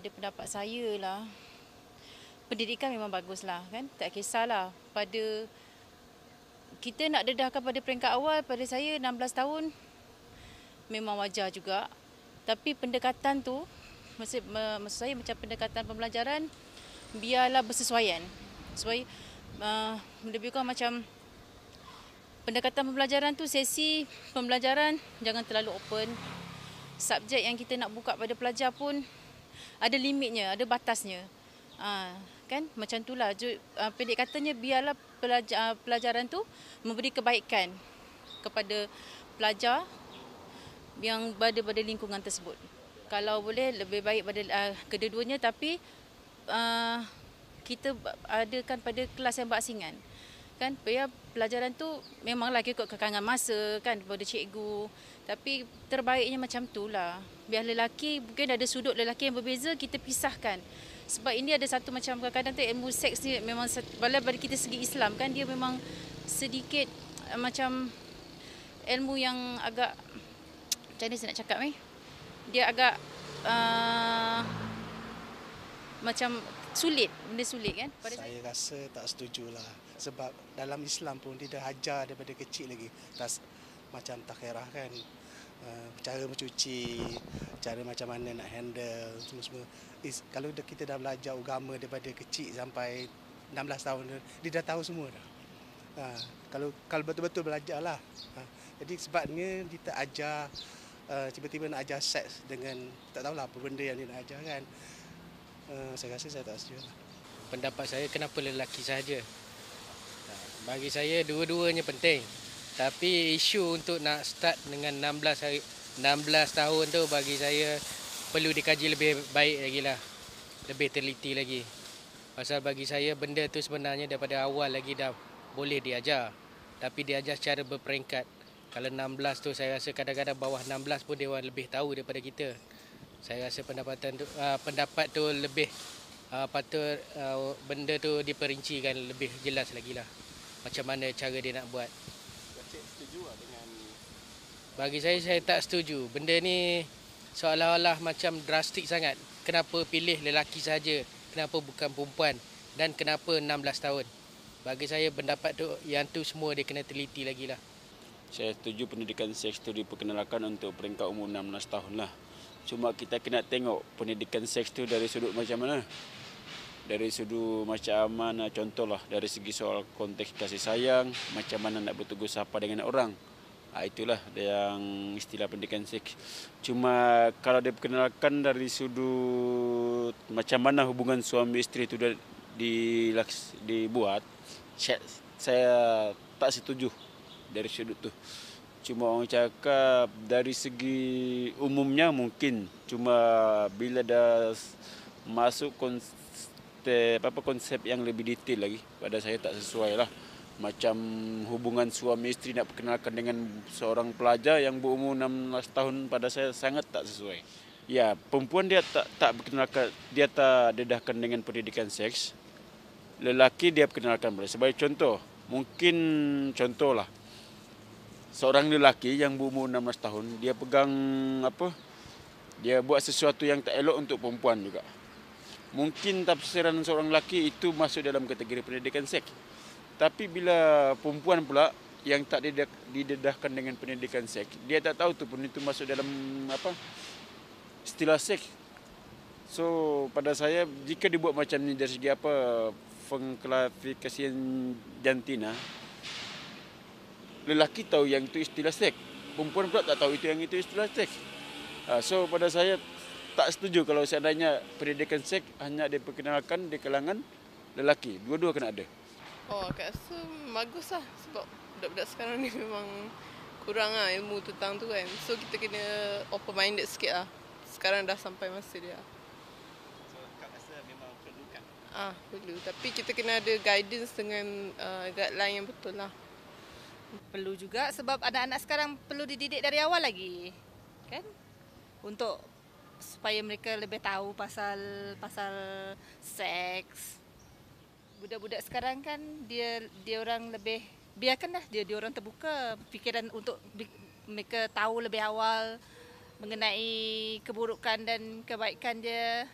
pada pendapat saya lah, pendidikan memang baguslah kan, tak kisahlah pada kita nak dedahkan pada peringkat awal. Pada saya 16 tahun memang wajar juga, tapi pendekatan tu maksud saya macam pendekatan pembelajaran biarlah bersesuaian, supaya lebih kurang macam pendekatan pembelajaran tu, sesi pembelajaran jangan terlalu open. Subjek yang kita nak buka pada pelajar pun ada limitnya, ada batasnya. Kan macam itulah. Pendek katanya biarlah pelajaran tu memberi kebaikan kepada pelajar yang berada pada lingkungan tersebut. Kalau boleh lebih baik pada kedua-duanya, tapi kita adakan pada kelas yang berasingan. Kan pelajaran tu memanglah ikut kekangan masa kan pada cikgu, tapi terbaiknya macam itulah. Biar lelaki mungkin ada sudut lelaki yang berbeza, kita pisahkan. Sebab ini ada satu macam kadang-kadang tu ilmu seks ni memang bagi kita segi Islam kan, dia memang sedikit macam ilmu yang agak macam mana saya nak cakap dia agak macam sulit, benda sulit kan. Saya rasa tak setujulah. Sebab dalam Islam pun dia dah ajar daripada kecil lagi. Macam takhirah kan. Cara mencuci, cara macam mana nak handle, semua-semua. Kalau kita dah belajar agama daripada kecil sampai 16 tahun, dia dah tahu semua dah. Kalau betul-betul belajar lah. Jadi sebabnya dia tak ajar, tiba-tiba nak ajar seks dengan, tak tahulah apa benda yang dia nak ajar kan. Saya rasa saya tak setuju lah. Pendapat saya, kenapa lelaki sahaja? Bagi saya dua-duanya penting. Tapi isu untuk nak start dengan 16 tahun tu bagi saya perlu dikaji lebih baik lagi lah. Lebih teliti lagi. Pasal bagi saya benda tu sebenarnya daripada awal lagi dah boleh diajar. Tapi diajar secara berperingkat. Kalau 16 tu saya rasa kadang-kadang bawah 16 pun dia orang lebih tahu daripada kita. Saya rasa pendapat tu lebih patut benda tu diperincikan lebih jelas lagi lah. Macam mana cara dia nak buat. Cik setuju dengan? Bagi saya tak setuju. Benda ni seolah-olah macam drastik sangat. Kenapa pilih lelaki saja? Kenapa bukan perempuan? Dan kenapa 16 tahun? Bagi saya pendapat tu, yang tu semua dia kena teliti lagi lah. Saya setuju pendidikan seks itu diperkenalkan untuk peringkat umur 16 tahun lah. Cuma kita kena tengok pendidikan seks itu dari sudut macam mana. Dari sudut macam mana, contohlah dari segi soal konteks kasih sayang, macam mana nak bertegur sapa dengan orang. Itulah yang istilah pendidikan seks. Cuma kalau diperkenalkan dari sudut macam mana hubungan suami isteri itu dibuat, saya tak setuju dari sudut tu. Cuma orang cakap dari segi umumnya mungkin, cuma bila dah masuk konsep yang lebih detail lagi, pada saya tak sesuai lah. Macam hubungan suami isteri nak perkenalkan dengan seorang pelajar yang berumur 16 tahun, pada saya sangat tak sesuai. Ya, perempuan dia tak perkenalkan, dia tak dedahkan dengan pendidikan seks. Lelaki dia perkenalkan boleh. Sebagai contoh, mungkin contohlah seorang lelaki yang berumur 16 tahun, dia pegang dia buat sesuatu yang tak elok untuk perempuan juga. Mungkin tafsiran seorang lelaki itu masuk dalam kategori pendidikan seks. Tapi bila perempuan pula yang tak didedahkan dengan pendidikan seks, dia tak tahu tu pun itu masuk dalam istilah seks. So pada saya, jika dibuat macam ni dari segi pengklasifikasian jantina, lelaki tahu yang itu istilah seks, perempuan pula tak tahu yang itu istilah seks. So pada saya tak setuju kalau seandainya pendidikan seks hanya diperkenalkan di kalangan lelaki. Dua-dua kena ada. Aku rasa bagus lah. Sebab budak-budak sekarang ni memang kurang lah ilmu tentang tu kan. So kita kena open-minded sikit lah. Sekarang dah sampai masa dia. So Kak rasa memang perlu kan? Perlu. Tapi kita kena ada guidance dengan guideline yang betul lah. Perlu juga sebab anak-anak sekarang perlu dididik dari awal lagi. Kan? Untuk supaya mereka lebih tahu pasal seks. Budak-budak sekarang kan dia orang lebih, biarkanlah dia orang terbuka fikiran untuk mereka tahu lebih awal mengenai keburukan dan kebaikan dia.